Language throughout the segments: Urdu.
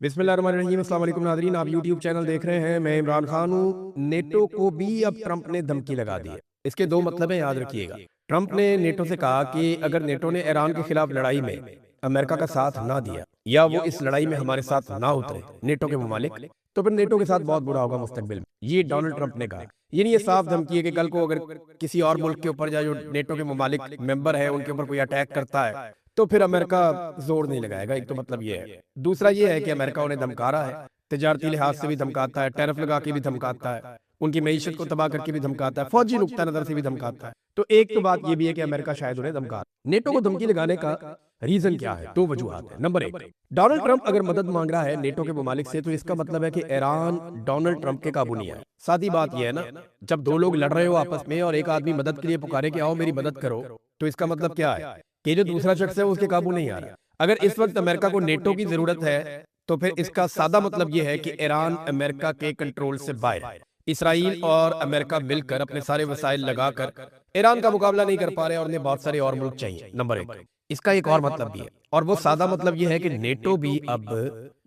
بسم اللہ الرحمن الرحیم۔ السلام علیکم ناظرین، آپ یوٹیوب چینل دیکھ رہے ہیں، میں عمران خان ہوں۔ نیٹو کو بھی اب ٹرمپ نے دھمکی لگا دی ہے۔ اس کے دو مطلب ہیں، یاد رکھیے گا۔ ٹرمپ نے نیٹو سے کہا کہ اگر نیٹو نے ایران کے خلاف لڑائی میں امریکہ کا ساتھ نہ دیا یا وہ اس لڑائی میں ہمارے ساتھ نہ اترے نیٹو کے ممالک، تو پھر نیٹو کے ساتھ بہت برا ہوگا مستقبل میں۔ یہ ڈونلڈ ٹرمپ نے کہا، یعنی یہ صاف دھمکی ہے کہ کل کو اگر کسی اور ملک کے اوپر جو نیٹو کے ممالک ممبر ہے ان کے اوپر کوئی اٹیک کرتا ہے تو پھر امریکہ زور نہیں لگائے گا۔ ایک تو مطلب یہ ہے۔ دوسرا یہ ہے کہ امریکہ انہیں دھمکا رہا ہے، تجارتی لحاظ سے بھی دھمکاتا ہے، ٹیرف لگا کے بھی دھمکاتا ہے، ان کی معیشت کو تباہ کر کے بھی دھمکاتا ہے، فوجی نقطہ نظر سے بھی دھمکاتا ہے۔ تو ایک تو بات یہ بھی ہے کہ امریکہ شاید انہیں دھمکا رہا ہے۔ نیٹو کو دھمکی لگانے کا ریزن کیا ہے؟ دو وجوہات ہیں۔ نمبر ایک، ڈونلڈ ٹرمپ اگر مدد مانگ رہا ہے نیٹو کے ممالک سے تو اس کا مطلب ہے کہ ایران ڈونلڈ ٹرمپ کے قابو نہیں ہے۔ سادی بات یہ ہے نا، جب دو لوگ لڑ رہے ہو آپس میں اور ایک آدمی مدد کے لیے پکارے کہ آؤ میری مدد کرو، تو اس کا مطلب کیا ہے کہ جو دوسرا شخص ہے اس کے قابو نہیں آ رہا۔ اگر اس وقت امریکہ کو نیٹو کی ضرورت ہے تو پھر اس کا سادہ مطلب یہ ہے کہ ایران امریکہ کے کنٹرول سے باہر ہے۔ اسرائیل اور امریکہ مل کر اپنے سارے وسائل لگا کر ایران کا مقابلہ نہیں کر پا رہے اور انہیں بہت سارے اور ملک چاہیے۔ نمبر ایک، اس کا ایک اور مطلب بھی ہے، اور وہ سادہ مطلب یہ ہے کہ نیٹو بھی اب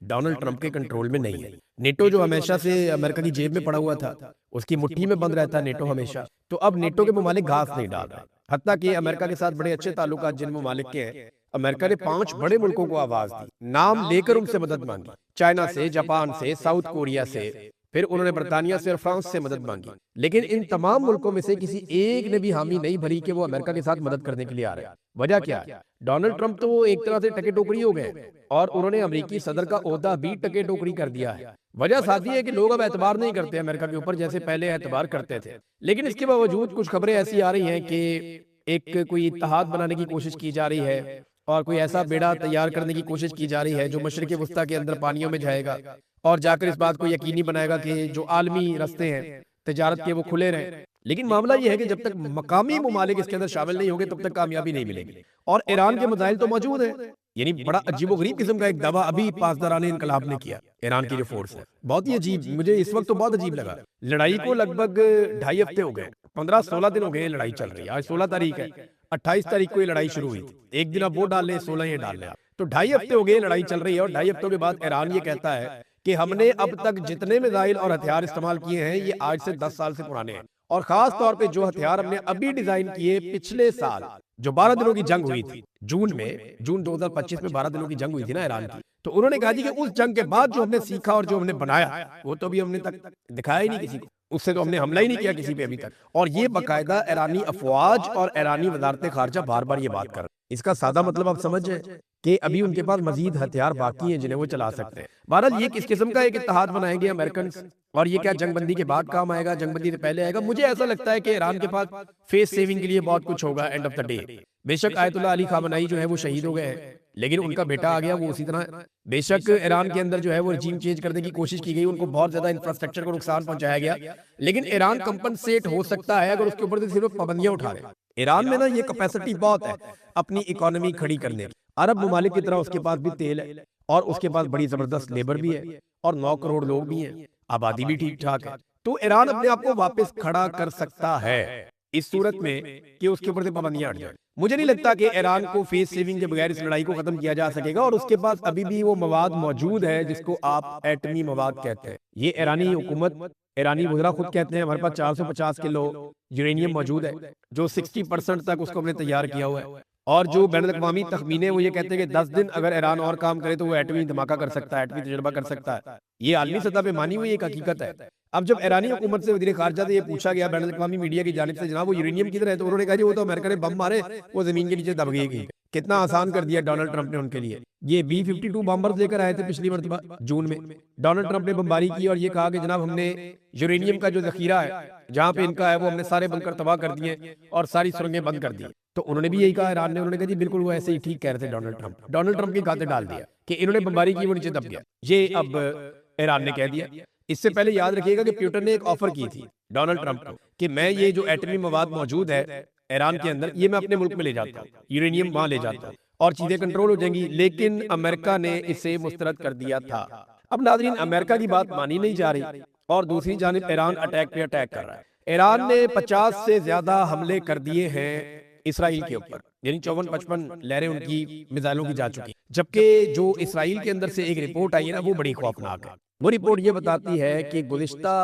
ڈونلڈ ٹرمپ کے کنٹرول میں نہیں ہے۔ نیٹو جو ہمیشہ سے امریکہ کی جیب میں پڑا ہوا تھا، اس کی مٹھی میں بند رہتا ہے نیٹو ہمیشہ، تو اب نیٹو کے ممالک گھاس نہیں ڈال رہے۔ حتیٰ کہ امریکہ کے ساتھ بڑے اچھے تعلقات جن ممالک کے ہیں، امریکہ نے 5 بڑے ملکوں کو آواز دی، نام لے کر ان سے مدد مانگی، چائنا سے، جاپان سے، ساؤتھ کوریا سے، پھر انہوں نے برطانیہ سے اور فرانس سے مدد مانگی۔ لیکن ان تمام ملکوں میں سے کسی ایک نے بھی حامی نہیں بھری کہ وہ امریکہ کے ساتھ مدد کرنے کے لیے آ رہے ہیں۔ وجہ کیا ہے؟ ڈونلڈ ٹرمپ تو ایک طرح سے ٹکے ٹوکری ہو گئے اور انہوں نے امریکی صدر کا عہدہ بھی ٹکے ٹوکری کر دیا ہے۔ وجہ ساتھ یہ ہے کہ لوگ اب اعتبار نہیں کرتے امریکہ کے اوپر جیسے پہلے اعتبار کرتے تھے۔ لیکن اس کے باوجود کچھ خبریں ایسی آ رہی ہیں کہ ایک کوئی اتحاد بنانے کی کوشش کی جا رہی ہے اور کوئی ایسا بیڑا تیار کرنے کی کوشش کی جا رہی ہے جو مشرق وسطیٰ کے اندر پانیوں میں جائے گا اور جا کر اس بات کو یقینی بنائے گا کہ جو عالمی رستے ہیں تجارت کے وہ کھلے رہیں۔ لیکن معاملہ یہ ہے کہ جب تک مقامی ممالک اس کے اندر شامل نہیں ہوں گے تب تک کامیابی نہیں ملے گی، اور ایران کے مسائل تو موجود ہیں۔ یعنی بڑا عجیب و غریب قسم کا ایک دعویٰ ابھی پاسداران انقلاب نے کیا، ایران کی جو فورس ہے، بہت ہی عجیب، مجھے اس وقت تو بہت عجیب لگا۔ لڑائی کو لگ بھگ 2.5 ہفتے ہو گئے، 15-16 دن ہو گئے لڑائی چل رہی ہے۔ آج 16 تاریخ ہے، 28 تاریخ کو یہ لڑائی شروع ہوئی تھی۔ ایک دن اب وہ ڈال لیں، 16 یہ ڈال لیں، تو 2.5 ہفتے ہو گئے لڑائی چل رہی ہے، اور 2.5 ہفتوں کے بعد ایران یہ کہتا ہے کہ ہم نے اب تک جتنے میزائل اور ہتھیار استعمال کیے ہیں یہ آج سے 10 سال سے پرانے ہیں، اور خاص طور پہ جو ہتھیار ہم نے ابھی ڈیزائن کیے پچھلے سال جو 12 دنوں کی جنگ ہوئی تھی جون 2025 میں 12 دنوں کی جنگ ہوئی تھی نا ایران کی، تو انہوں نے کہا جی کہ اس جنگ کے بعد جو ہم نے سیکھا اور جو ہم نے بنایا وہ تو ابھی ہم نے تک دکھایا ہی نہیں کسی کو، اس سے تو ہم نے حملہ ہی نہیں کیا کسی پہ ابھی تک۔ اور یہ باقاعدہ ایرانی افواج اور ایرانی وزارت خارجہ بار بار یہ بات کر رہے ہیں۔ اس کا سادہ مطلب آپ سمجھ جائیں کہ ابھی ان کے پاس مزید ہتھیار باقی ہیں جنہیں وہ چلا سکتے ہیں۔ بہرحال یہ کس قسم کا ایک اتحاد بنائیں گے امریکنز، اور یہ کیا جنگ بندی کے بعد کام آئے گا، جنگ بندی سے پہلے آئے گا؟ مجھے ایسا لگتا ہے کہ ایران کے پاس فیس سیونگ کے لیے بہت کچھ ہوگا اینڈ آف دا ڈے۔ بے شک آیت اللہ علی خامنائی جو ہے وہ شہید ہو گئے ہیں، لیکن ان کا بیٹا آ گیا وہ اسی طرح۔ بے شک ایران کے اندر جو ہے وہ رجیم چینج کرنے کی کوشش کی گئی، ان کو بہت زیادہ انفراسٹرکچر کو نقصان پہنچایا گیا، لیکن ایران کمپنسیٹ ہو سکتا ہے اگر اس کے اوپر سے صرف پابندیاں اٹھا لے۔ ایران میں نا یہ کیپیسٹی بہت ہے اپنی اکانومی کھڑی کرنے کی۔ عرب ممالک کی طرح اس کے پاس بھی تیل ہے اور اس کے پاس بڑی زبردست لیبر بھی ہے اور 9 کروڑ لوگ بھی ہیں، آبادی بھی ٹھیک ٹھاک ہے، تو ایران اپنے آپ کو واپس کھڑا کر سکتا ہے اس صورت میں کہ اس کے اوپر سے پابندیاں ہٹ جائیں۔ مجھے نہیں لگتا کہ ایران کو فیس سیونگ کے بغیر اس لڑائی کو ختم کیا جا سکے گا، اور اس کے پاس ابھی بھی وہ مواد موجود ہے جس کو آپ ایٹمی مواد کہتے ہیں۔ یہ ایرانی حکومت، ایرانی وزراء خود کہتے ہیں ہمارے پاس 450 کلو یورینیم موجود ہے، جو 60% تک اس کو ہم نے تیار کیا ہوا ہے، اور جو بین الاقوامی تخمینے وہ یہ کہتے ہیں کہ 10 دن اگر ایران اور کام کرے تو وہ ایٹمی دھماکہ کر سکتا ہے، ایٹمی تجربہ کر سکتا ہے۔ یہ عالمی سطح پہ مانی ہوئی ایک حقیقت ہے۔ اب جب ایرانی حکومت سے وزیر خارجہ سے یہ پوچھا گیا بین الاقوامی میڈیا کی جانب سے جناب وہ یورینیم کدھر ہے، تو انہوں نے کہا جی وہ تو امریکہ نے بم مارے وہ زمین کے نیچے دب گئی۔ کتنا آسان کر دیا ڈونلڈ ٹرمپ نے ان کے لیے۔ یہ B-52 بامبرز لے کر آئے تھے پچھلی مرتبہ جون میں، ڈونلڈ ٹرمپ نے بمباری کی اور یہ کہا کہ جناب ہم نے یورینیم کا جو ذخیرہ ہے جہاں پہ ان کا ہے وہ ہم نے سارے بنکر تباہ کر دیے اور ساری سرنگیں بند کر دی۔ تو انہوں نے بھی یہی کہا ایران نے، انہوں نے کہا جی بالکل وہ ایسے ہی ٹھیک کہہ رہے تھے ڈونلڈ ٹرمپ کی کھاتے ڈال دیا کہ انہوں نے بمباری کی وہ نیچے دب گیا۔ یہ اب ایران نے کہہ دیا۔ اس سے پہلے یاد رکھیے گا کہ پیوٹن نے ایک آفر کی تھی ڈونلڈ ٹرمپ کو کہ میں یہ جو ایٹمی مواد موجود ہے ایران کے اندر یہ میں اپنے ملک میں لے جاتا ہوں، یورینیم وہاں لے جاتا ہوں اور چیزیں کنٹرول ہو جائیں گی، لیکن امریکہ نے اسے مسترد کر دیا تھا۔ اب ناظرین امریکہ کی بات مانی نہیں جا رہی اور دوسری جانب ایران اٹیک پہ اٹیک کر رہا ہے۔ ایران نے 50 سے زیادہ حملے کر دیے ہیں اسرائیل کے اوپر، یعنی 54-55 لہریں ان کی میزائلوں کی جا چکی، جبکہ جو اسرائیل کے اندر سے ایک رپورٹ آئی ہے نا وہ بڑی خوفناک ہے۔ وہ رپورٹ یہ بتاتی ہے کہ گزشتہ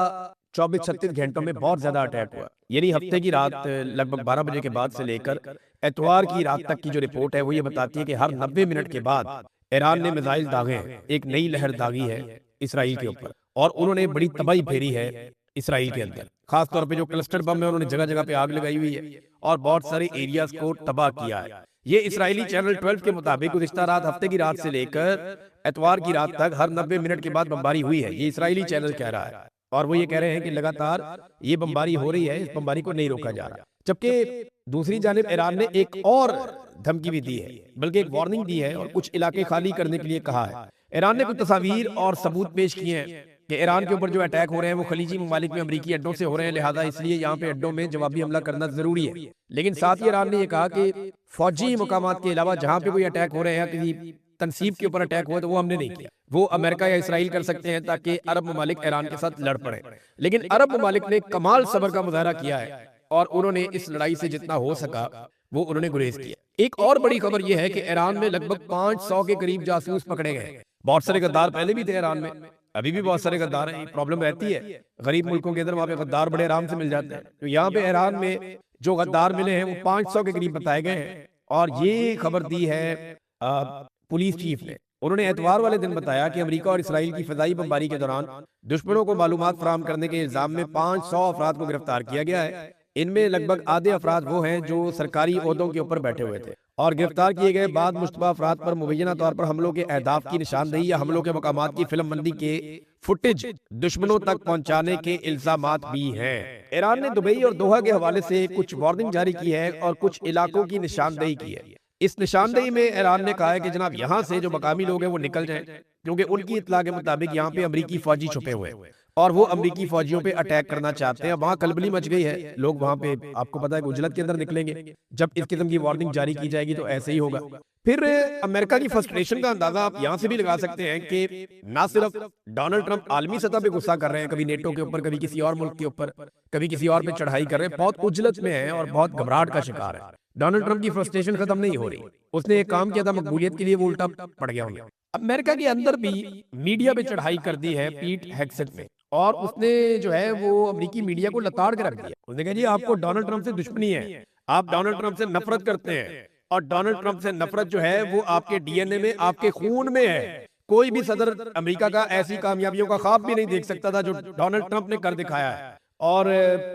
24-36 گھنٹوں میں بہت زیادہ اٹیک ہوا، یعنی ہفتے کی رات لگ بھگ 12 بجے کے بعد سے لے کر اتوار کی رات تک کی جو رپورٹ ہے وہ یہ بتاتی ہے کہ ہر 90 منٹ کے بعد ایران نے میزائل داغے ہیں، ایک نئی لہر داغی ہے اسرائیل کے اوپر، اور انہوں نے بڑی تباہی پھیری ہے اسرائیل کے اندر، خاص طور پہ جو کلسٹر بم ہے انہوں نے جگہ جگہ پہ آگ لگائی ہوئی ہے اور بہت سارے ایریاز کو تباہ کیا ہے۔ یہ اسرائیلی چینل 12 کے مطابق گزشتہ رات ہفتے کی رات سے لے کر اتوار کی رات تک ہر 90 منٹ کے بعد بمباری ہوئی ہے، یہ اسرائیلی چینل کہہ رہا ہے، اور وہ یہ کہہ رہے ہیں کہ لگاتار یہ بمباری ہو رہی ہے، اس بمباری کو نہیں روکا جا رہا۔ جبکہ دوسری جانب ایران نے ایک اور دھمکی بھی دی ہے، بلکہ ایک وارننگ دی ہے اور کچھ علاقے خالی کرنے کے لیے کہا ہے۔ ایران نے کچھ تصاویر اور ثبوت پیش کیے ہیں کہ ایران کے اوپر جو اٹیک ہو رہے ہیں وہ خلیجی ممالک میں امریکی اڈوں سے ہو رہے ہیں، لہذا اس لیے یہاں پہ اڈوں میں جوابی حملہ کرنا ضروری ہے۔ لیکن ساتھ ہی ایران نے یہ کہا کہ فوجی مقامات کے علاوہ جہاں پہ کوئی اٹیک ہو رہے ہیں، کسی تنصیب کے اوپر اٹیک ہوا تو وہ ہم نے نہیں کیا، وہ امریکہ یا اسرائیل کر سکتے ہیں تاکہ عرب ممالک ایران کے ساتھ لڑ پڑے۔ لیکن عرب ممالک نے کمال صبر کا مظاہرہ کیا ہے اور انہوں نے اس لڑائی سے جتنا ہو سکا وہ انہوں نے گریز کیا۔ ایک اور بڑی خبر یہ ہے کہ ایران میں لگ بھگ 500 کے قریب جاسوس پکڑے گئے۔ بہت سارے غدار پہلے بھی تھے ایران میں، ابھی بھی بہت سارے غدار ہیں، پرابلم رہتی ہے غریب ملکوں کے اندر، وہاں پہ غدار بڑے آرام سے مل جاتے ہیں، تو یہاں پہ ایران میں جو غدار ملے ہیں وہ 500 کے قریب بتائے گئے ہیں، اور یہ خبر دی ہے پولیس چیف نے۔ انہوں نے اتوار والے دن بتایا کہ امریکہ اور اسرائیل کی فضائی بمباری کے دوران دشمنوں کو معلومات فراہم کرنے کے الزام میں 500 افراد کو گرفتار کیا گیا ہے۔ ان میں لگ بھگ آدھے افراد وہ ہیں جو سرکاری عہدوں کے اوپر بیٹھے ہوئے تھے، اور گرفتار کیے گئے بعد مشتبہ افراد پر مبینہ طور پر حملوں کے اہداف کی نشاندہی یا حملوں کے مقامات کی فلم بندی کے فوٹیج دشمنوں تک پہنچانے کے الزامات بھی ہیں۔ ایران نے دبئی اور دوحہ کے حوالے سے کچھ وارننگ جاری کی ہے اور کچھ علاقوں کی نشاندہی کی ہے۔ اس نشاندہی میں ایران نے کہا ہے کہ جناب یہاں سے جو مقامی لوگ ہیں وہ نکل جائیں، کیونکہ ان کی اطلاع کے مطابق یہاں پہ امریکی فوجی چھپے ہوئے ہیں اور وہ امریکی فوجیوں پہ اٹیک کرنا چاہتے ہیں۔ وہاں کلبلی مچ گئی ہے، لوگ وہاں پہ آپ کو پتا ہے اجلت کے اندر نکلیں گے۔ جب اس قسم کی وارننگ جاری کی جائے گی تو ایسے ہی ہوگا۔ پھر امریکہ کی فرسٹریشن کا اندازہ آپ یہاں سے بھی لگا سکتے ہیں کہ نہ صرف ڈونلڈ ٹرمپ عالمی سطح پہ غصہ کر رہے ہیں، کبھی نیٹو کے اوپر، کبھی کسی اور ملک کے اوپر، کبھی کسی اور پہ چڑھائی کر رہے ہیں، بہت اجلت میں ہیں اور بہت گھبراہٹ کا شکار ہے۔ ڈونلڈ ٹرمپ کی فرسٹریشن ختم نہیں ہو رہی، اس نے ایک کام کیا تھا مقبولیت کے لیے، وہ الٹا پڑ گیا ہوں۔ امریکہ کے اندر بھی میڈیا پہ چڑھائی کر دی ہے پیٹ ہیگسیٹ نے، اور اس نے جو ہے وہ امریکی میڈیا کو لتاڑ کے رکھ دیا۔ اس نے کہا جی آپ کو ڈونلڈ ٹرمپ سے دشمنی ہے، آپ ڈونلڈ ٹرمپ سے نفرت کرتے ہیں، اور ڈونلڈ ٹرمپ سے نفرت جو ہے وہ آپ کے ڈی این اے میں، آپ کے خون میں ہے۔ کوئی بھی صدر امریکہ کا ایسی کامیابیوں کا خواب بھی نہیں دیکھ سکتا تھا جو ڈونلڈ ٹرمپ نے کر دکھایا ہے۔ اور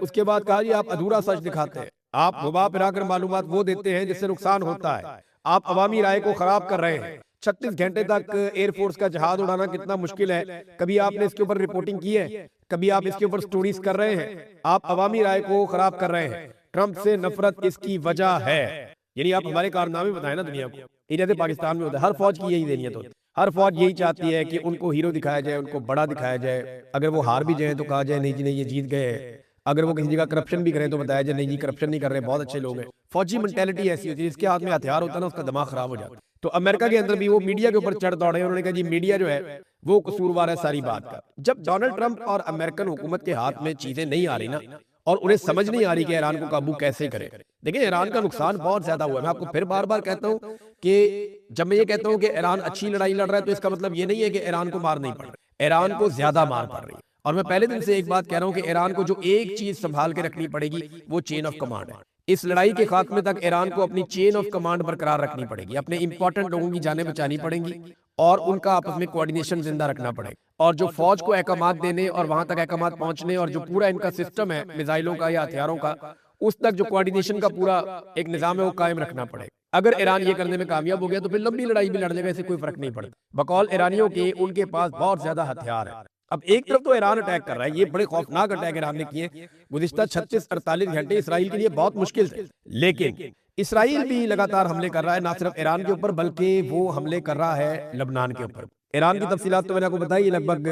اس کے بعد کہا جی آپ ادھورا سچ دکھاتے ہیں، آپ وبا پھیلا کر معلومات وہ دیتے ہیں جس سے نقصان ہوتا ہے، آپ عوامی رائے کو خراب کر رہے ہیں۔ 36 گھنٹے تک ایئر فورس کا جہاز اڑانا کتنا مشکل ہے، کبھی آپ نے اس کے اوپر رپورٹنگ کی ہے، کبھی آپ اس کے اوپر سٹوریز کر رہے ہیں، آپ عوامی رائے کو خراب کر رہے ہیں۔ ٹرمپ سے نفرت اس کی وجہ ہے، یعنی آپ ہمارے کارنامے بتائیں نا دنیا کو۔ یہ جیسے پاکستان میں ہوتا ہے، ہر فوج کی یہی ذہنیت ہوتی ہے، ہر فوج یہی چاہتی ہے کہ ان کو ہیرو دکھایا جائے، ان کو بڑا دکھایا جائے، اگر وہ ہار بھی جائیں تو کہا جائے نہیں جی نہیں یہ جیت گئے، اگر وہ کسی جگہ کرپشن بھی کریں تو بتایا جائے نہیں جی کرپشن نہیں کر رہے، بہت اچھے لوگ ہیں۔ فوجی مینٹیلٹی ایسی ہوتی ہے، جس کے ہاتھ میں ہتھیار ہوتا ہے نا اس کا دماغ خراب ہو جاتا ہے۔ تو امریکہ کے اندر بھی وہ میڈیا کے اوپر چڑھ دوڑے، انہوں نے کہا جی میڈیا جو ہے وہ قصوروار ہے ساری بات کا۔ جب ڈونلڈ ٹرمپ اور امریکن حکومت کے ہاتھ میں چیزیں نہیں آ رہی نا، اور انہیں سمجھ نہیں آ رہی کہ ایران کو قابو کیسے کرے، دیکھیں ایران کا نقصان بہت زیادہ ہوا ہے۔ میں آپ کو پھر بار بار کہتا ہوں کہ جب میں یہ کہتا ہوں کہ ایران اچھی لڑائی لڑ رہا ہے تو اس کا مطلب یہ نہیں ہے کہ ایران کو مار نہیں پڑ رہی، ایران کو زیادہ مار پڑ رہی ہے۔ اور میں پہلے دن سے ایک بات کہہ رہا ہوں کہ ایران کو جو ایک چیز سنبھال کے رکھنی پڑے گی وہ چین آف کمانڈ ہے۔ اس لڑائی کے خاتمے تک ایران کو اپنی چین آف کمانڈ برقرار رکھنی پڑے گی، اپنے امپورٹنٹ لوگوں کی جانیں بچانی پڑیں گی، اور ان کا آپس میں کوارڈینیشن زندہ رکھنا پڑے گا، اور جو فوج کو احکامات دینے اور وہاں تک احکامات پہنچنے اور جو پورا ان کا سسٹم ہے میزائلوں کا یا ہتھیاروں کا، اس تک جو کوارڈینیشن کا پورا ایک نظام ہے وہ قائم رکھنا پڑے گا۔ اگر ایران یہ کرنے میں کامیاب ہو گیا تو پھر لمبی لڑائی بھی لڑ لے گا، اسے کوئی فرق نہیں پڑتا۔ بقول ایرانیوں کے ان کے پاس بہت زیادہ ہتھیار ہے۔ اب ایک طرف تو ایران اٹیک کر رہا ہے، یہ بڑے خوفناک اٹیک ایران نے کیے گزشتہ 36-48 گھنٹے اسرائیل کے لیے بہت مشکل تھے، لیکن اسرائیل بھی لگاتار حملے کر رہا ہے، نہ صرف ایران کے اوپر بلکہ وہ حملے کر رہا ہے لبنان کے اوپر۔ ایران کی تفصیلات تو میں نے آپ کو بتائی، لگ بھگ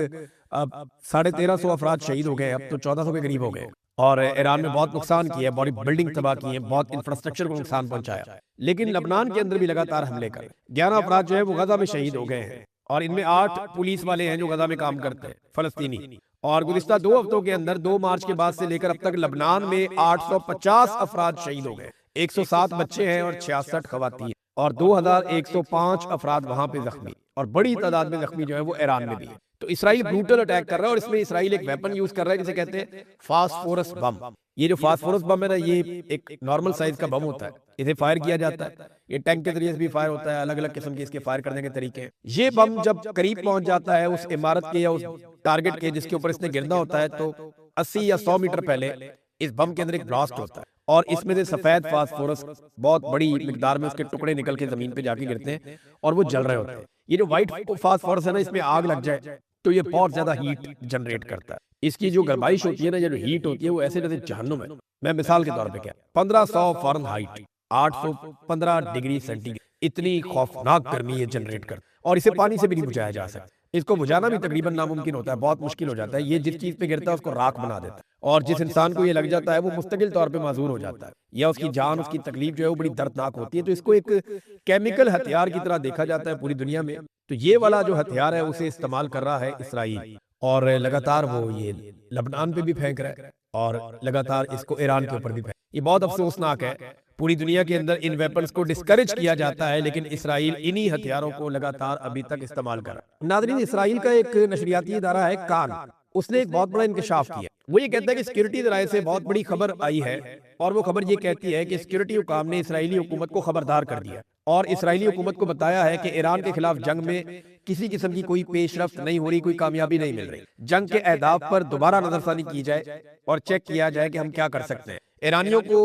1350 افراد شہید ہو گئے، اب تو 1400 کے قریب ہو گئے، اور ایران میں بہت نقصان کیا ہے، بڑی بلڈنگ تباہ کی ہیں، بہت انفراسٹرکچر کو نقصان پہنچایا، لیکن لبنان کے اندر بھی لگاتار حملے کر 11 افراد جو ہے وہ غزہ میں شہید ہو گئے ہیں، اور ان میں 8 پولیس والے ہیں جو غزہ میں کام کرتے ہیں، فلسطینی۔ اور گزشتہ 2 ہفتوں کے اندر 2 مارچ کے بعد سے لے کر اب تک لبنان میں 850 افراد شہید ہو گئے۔ 107 بچے ہیں اور 66 خواتین اور 2105 افراد وہاں پہ زخمی اور بڑی تعداد میں زخمی جو ہے وہ ایران میں بھی ہے۔ تو اسرائیل بروٹل اٹیک کر رہا ہے اور اس میں اسرائیل ایک ویپن یوز کر رہا ہے جسے کہتے ہیں فاسفورس بم۔ یہ جو فاسفورس بم ہے نا، یہ ایک نارمل سائز کا بم ہوتا ہے، اسے فائر کیا جاتا ہے، یہ ٹینک کے ذریعے سے بھی فائر ہوتا ہے، الگ الگ قسم کے اس کے فائر کرنے کے طریقے ہیں۔ یہ بم جب قریب پہنچ جاتا ہے اس عمارت کے یا اس ٹارگٹ کے جس کے اوپر اس نے گرنا ہوتا ہے، تو 80 یا 100 میٹر پہلے اس بم کے اندر ایک بلاسٹ ہوتا ہے اور اس میں سے سفید فاسفورس بہت بڑی مقدار میں اس کے ٹکڑے نکل کے زمین پہ جا کے گرتے ہیں اور وہ جل رہے ہوتے ہیں۔ یہ جو وائٹ فاسفورس ہے نا، اس میں آگ لگ جائے تو یہ بہت زیادہ ہیٹ جنریٹ کرتا ہے۔ اس کی جو گرمائش ہوتی ہے نا، یہ جو ہیٹ ہوتی ہے وہ ایسے جیسے جہنم ہے۔ میں مثال کے طور پہ کیا 1500 Fahrenheit 815 degree centigrade اتنی خوفناک گرمی یہ جنریٹ کرتا ہے اور اسے پانی سے بھی نہیں بجھایا جا سکتا۔ اس کو بجھانا بھی تقریباً ناممکن ہوتا ہے، بہت مشکل ہو جاتا ہے۔ یہ جس چیز پہ گرتا ہے اس کو راکھ بنا دیتا ہے اور جس انسان کو یہ لگ جاتا ہے وہ مستقل طور پہ معذور ہو جاتا ہے یا اس کی جان، اس کی تکلیف جو ہے وہ بڑی دردناک ہوتی ہے۔ تو اس کو ایک کیمیکل ہتھیار کی طرح دیکھا جاتا ہے پوری دنیا میں۔ تو یہ والا جو ہتھیار ہے اسے استعمال کر رہا ہے اسرائیل اور لگاتار وہ یہ لبنان پہ بھی پھینک رہا ہے اور لگاتار اس کو ایران کے اوپر بھی پھینک۔ یہ بہت افسوسناک ہے، پوری دنیا کے اندر ان ویپنز کو ڈسکریج کیا جاتا ہے لیکن اسرائیل انہی ہتھیاروں کو لگاتار ابھی تک استعمال کر رہا ہے۔ ناظرین، اسرائیل کا ایک نشریاتی ادارہ ہے کان، اس نے ایک بہت بڑا انکشاف کیا۔ وہ یہ کہتا ہے کہ سیکیورٹی ذرائع سے بہت بڑی خبر آئی ہے اور وہ خبر یہ کہتی ہے کہ سیکیورٹی حکام نے اسرائیلی حکومت کو خبردار کر دیا اور اسرائیلی حکومت کو بتایا ہے کہ ایران کے خلاف جنگ میں کسی قسم کی کوئی پیش رفت نہیں ہو رہی، کوئی کامیابی نہیں مل رہی۔ جنگ کے اہداف پر دوبارہ نظر ثانی کی جائے اور چیک کیا جائے کہ ہم کیا کر سکتے ہیں۔ ایرانیوں کو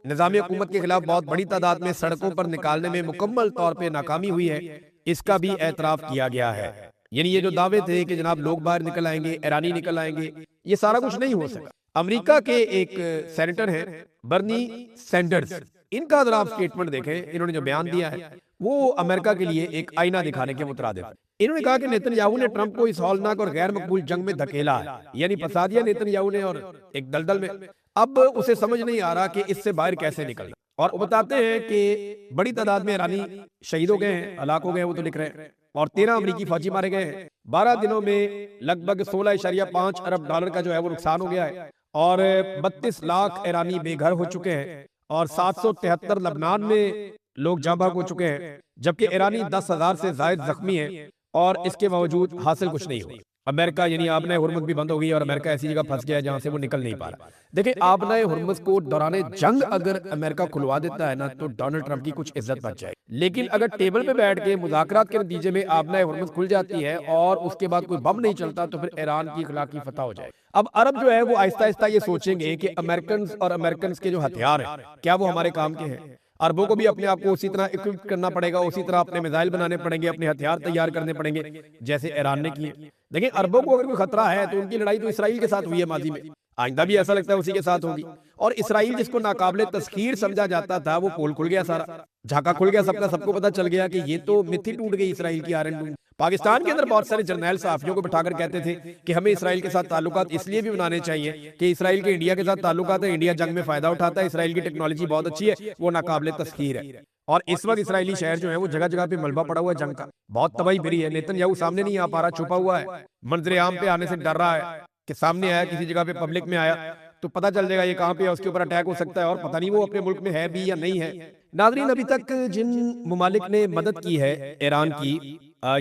نظام حکومت کے خلاف بہت بڑی تعداد میں سڑکوں پر نکالنے میں مکمل طور پہ ناکامی ہوئی ہے، اس کا بھی اعتراف کیا گیا ہے۔ یعنی یہ جو دعوے تھے کہ جناب لوگ باہر نکل آئیں گے، ایرانی نکل آئیں گے، یہ سارا کچھ نہیں ہو سکا۔ امریکہ کے ایک سینیٹر ہیں برنی سینڈرز، ان کا ذرا آپ سٹیٹمنٹ دیکھیں، انہوں نے جو بیان دیا ہے وہ امریکہ کے لیے ایک آئینہ دکھانے کے مترادف ہے۔ انہوں نے کہا کہ نیتن یاہو نے ٹرمپ کو اس ہولناک اور غیر مقبول جنگ میں دھکیلا ہے، یعنی پھنسا دیا نیتن یاہو نے اور ایک دلدل میں۔ اب اسے سمجھ نہیں آ رہا کہ اس سے باہر کیسے نکلنا، اور وہ بتاتے ہیں کہ بڑی تعداد میں ایرانی شہید ہو گئے ہیں، ہلاک ہو گئے ہیں، وہ تو لکھ رہے ہیں، اور 13 امریکی فوجی مارے گئے ہیں۔ 12 دنوں میں لگ بھگ 16.5 ارب ڈالر کا جو ہے وہ نقصان ہو گیا ہے اور 32 لاکھ ایرانی بے گھر ہو چکے ہیں اور 773 لبنان میں لوگ جاں بحق ہو چکے ہیں، جبکہ ایرانی 10,000 سے زائد زخمی ہیں اور اس کے باوجود حاصل کچھ نہیں ہوا۔ امریکہ یعنی آبنۂ ہرمز بھی بند ہو گئی اور امریکہ ایسی جگہ پھنس گیا ہے جہاں سے وہ نکل نہیں پا رہا۔ دیکھیں، آبنۂ ہرمز کو دوران جنگ اگر امریکہ کھلوا دیتا ہے نا تو ڈونلڈ ٹرمپ کی کچھ عزت بچ جائے، لیکن اگر ٹیبل پہ بیٹھ کے مذاکرات کے نتیجے میں آبنۂ ہرمز کھل جاتی ہے اور اس کے بعد کوئی بم نہیں چلتا تو پھر ایران کی اخلاقی فتح ہو جائے۔ اب عرب جو ہے وہ آہستہ آہستہ یہ سوچیں گے کہ امریکنز کے جو ہتھیار ہیں کیا وہ ہمارے کام کے ہیں۔ عربوں کو بھی اپنے آپ کو اسی طرح اکوپ کرنا پڑے گا، اسی طرح اپنے میزائل بنانے پڑیں گے، اپنے ہتھیار تیار کرنے پڑیں گے جیسے ایران نے کیے۔ لیکن عربوں کو اگر کوئی خطرہ ہے تو ان کی لڑائی تو اسرائیل کے ساتھ ہوئی ہے ماضی میں، آئندہ بھی ایسا لگتا ہے اسی کے ساتھ ہوگی۔ اور اسرائیل جس کو ناقابل تسخیر سمجھا جاتا تھا وہ پول کھل گیا، سارا جھاکا کھل گیا، سب کو پتہ چل گیا کہ یہ تو متھ ہی ٹوٹ گئی اسرائیل کی آئرن ڈوم۔ پاکستان کے اندر بہت سارے جرنیل صحافیوں کو بٹھا کر کہتے تھے کہ ہمیں اسرائیل کے ساتھ تعلقات اس لیے بھی بنانے چاہیے کہ اسرائیل کے انڈیا کے ساتھ تعلقات ہیں، انڈیا جنگ میں فائدہ اٹھاتا ہے، اسرائیل کی ٹیکنالوجی بہت اچھی ہے، وہ ناقابل تسخیر ہے۔ اور اس وقت اسرائیلی شہر جو ہے وہ جگہ جگہ پہ ملبہ پڑا ہوا ہے جنگ کا، بہت تباہی بری ہے۔ نیتن یاہو سامنے نہیں آ پا رہا، چھپا ہوا ہے، منظر عام پہ آنے سے ڈر رہا ہے کہ سامنے آیا کسی جگہ پہ پبلک میں آیا تو پتہ چل جائے گا یہ کہاں پہ ہے، اس کے اوپر اٹیک ہو سکتا ہے اور پتہ نہیں وہ اپنے ملک میں ہے بھی یا نہیں ہے۔ ناظرین، ابھی تک جن ممالک نے مدد کی ہے ایران کی،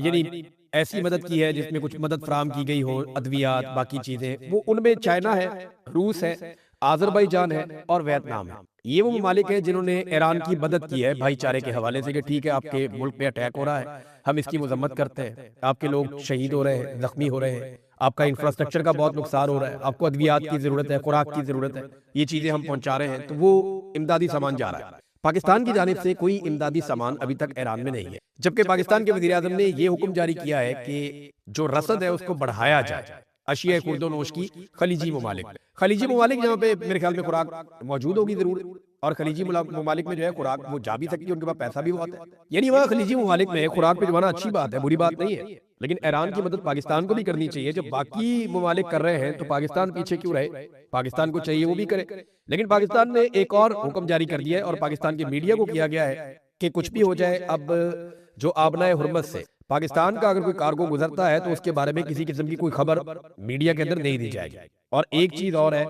یعنی ایسی مدد کی ہے جس میں کچھ مدد فراہم کی گئی ہو، ادویات، باقی چیزیں، وہ ان میں چائنا ہے، روس ہے، آذربائیجان ہے اور ویتنام ہے۔ یہ وہ ممالک ہیں جنہوں نے ایران کی مدد کی ہے بھائی چارے کے حوالے سے کہ ٹھیک ہے آپ کے ملک پہ اٹیک ہو رہا ہے، ہم اس کی مذمت کرتے ہیں، آپ کے لوگ شہید ہو رہے ہیں، زخمی ہو رہے ہیں، آپ کا انفراسٹرکچر کا بہت نقصان ہو رہا ہے، آپ کو ادویات کی ضرورت ہے، خوراک کی ضرورت ہے، یہ چیزیں ہم پہنچا رہے ہیں، تو وہ امدادی سامان جا رہا ہے۔ پاکستان کی جانب سے کوئی امدادی سامان ابھی تک ایران میں نہیں ہے، جبکہ پاکستان کے وزیر اعظم نے یہ حکم جاری کیا ہے کہ جو رسد ہے اس کو بڑھایا جائے اشیاء خورد و نوش کی خلیجی ممالک جہاں پہ میرے خیال میں خوراک موجود ہوگی ضرور، اور خلیجی ممالک میں جو ہے خوراک وہ جا بھی سکتی ہے، ان کے پاس پیسہ بھی بہت ہے، یعنی وہاں خلیجی ممالک میں خوراک بھجوانا اچھی بات ہے، بری بات نہیں ہے، لیکن ایران کی مدد پاکستان کو بھی کرنی چاہیے۔ جب باقی ممالک کر رہے ہیں تو پاکستان پیچھے کیوں رہے؟ پاکستان کو چاہیے وہ بھی کرے۔ لیکن پاکستان نے ایک اور حکم جاری کر دیا ہے اور پاکستان کے میڈیا کو کیا گیا ہے کہ کچھ بھی ہو جائے، اب جو آبنائے حرمت سے پاکستان کا اگر کوئی کارگو گزرتا ہے تو اس کے بارے میں کسی قسم کی کوئی خبر میڈیا کے اندر نہیں دی جائے گی۔ اور ایک چیز اور ہے،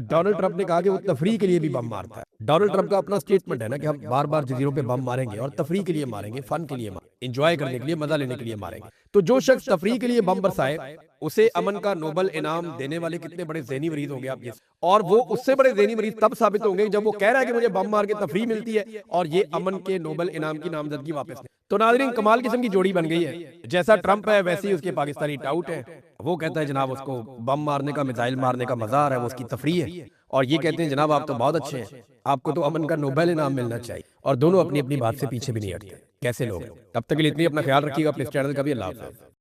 ڈونلڈ ٹرمپ نے کہا کہ وہ تفریح کے لیے بھی بم مارتا ہے۔ ڈونلڈ ٹرمپ کا اپنا سٹیٹمنٹ ہے نا کہ ہم بار بار جزیروں پہ بم ماریں گے اور تفریح کے لیے ماریں گے، فن کے لیے ماریں گے، انجوائے کرنے کے لیے، مزہ لینے کے لیے ماریں گے۔ تو جو شخص تفریح کے لیے بم برسائے اسے امن کا نوبل انعام دینے والے کتنے بڑے ذہنی مریض ہوں گے آپ یہ، اور وہ اس سے بڑے ذہنی مریض تب ثابت ہوں گے جب وہ کہہ رہا ہے کہ مجھے بم مار کے تفریح ملتی ہے اور یہ امن کے نوبل انعام کی نامزدگی واپس نہیں۔ تو ناظرین کمال قسم کی جوڑی بن گئی ہے، جیسا ٹرمپ ہے ویسے ہی اس کے پاکستانی ٹاؤٹ ہے۔ وہ کہتا ہے جناب اس کو بم مارنے کا، میزائل مارنے کا مزہ آ رہا ہے، وہ اس کی تفریح ہے، اور یہ کہتے ہیں جناب آپ تو بہت اچھے ہیں، آپ کو تو امن کا نوبل انعام ملنا چاہیے، اور دونوں اپنی اپنی بات سے پیچھے بھی نہیں ہٹتے۔ کیسے لوگ ہیں؟ تب تک کے لیے اتنی اپنا خیال رکھیے گا، اپنے چینل کا بھی۔ اللہ حافظ۔